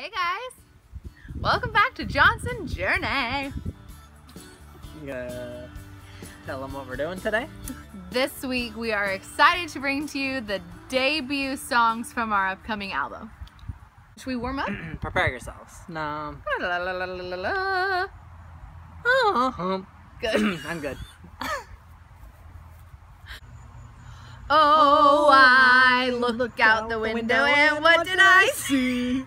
Hey guys, welcome back to Johnson Journey. You gonna tell them what we're doing today? This week we are excited to bring to you the debut songs from our upcoming album. Should we warm up? Prepare yourselves. No. Good. I'm good. Oh, I look out the window and what did I see?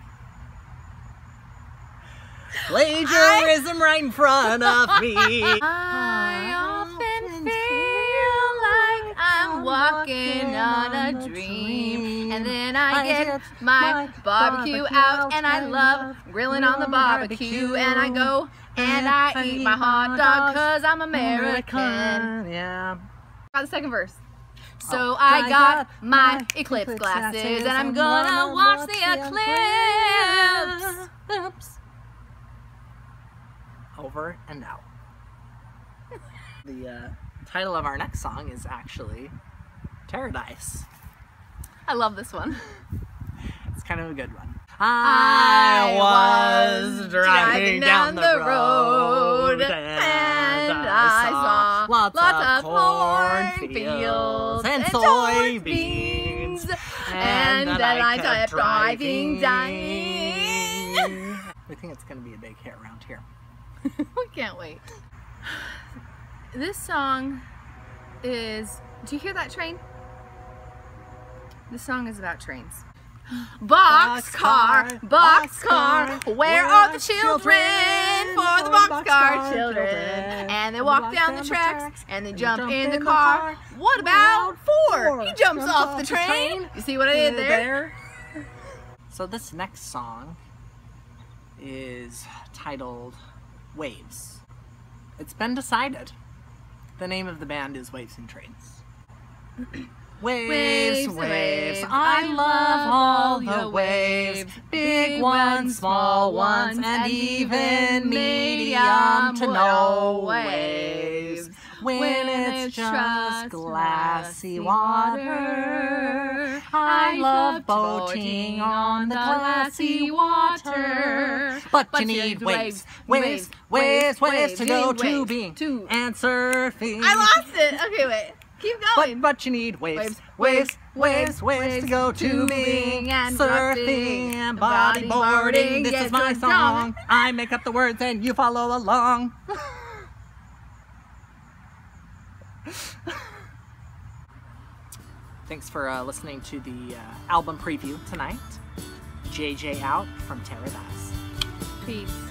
Plagiarism right in front of me. I often feel like I'm walking on a dream, and then I get my barbecue out, and I love grilling on the barbecue, and I go and I eat my hot dog 'cause I'm American. Yeah. Got the second verse. So I got my eclipse glasses, and I'm gonna watch the eclipse. Oops. Over and out. The title of our next song is actually Paradise. I love this one. It's kind of a good one. I was driving down the road and I saw lots of cornfields and soybeans, and then I kept driving, dying. We think it's going to be a big hit around here. We can't wait. This song is, do you hear that train? This song is about trains. Boxcar, where are the children for the boxcar children? And they walk down the tracks and they jump in the car. What about four? He jumps off the train. You see what I did there? So this next song is titled Waves. It's been decided. The name of the band is Waves and Trains. Waves, waves, I love all the waves, big ones, small ones, and even medium to no waves. When it's just glassy water, I love boating on the glassy water. But you need waves, waves, waves, waves to go tubing and surfing. I lost it. Okay, wait. Keep going. But you need waves, waves, waves, waves to go tubing and surfing and bodyboarding. This is my song. I make up the words and you follow along. Thanks for listening to the album preview tonight. JJ out from Paradise. Peace.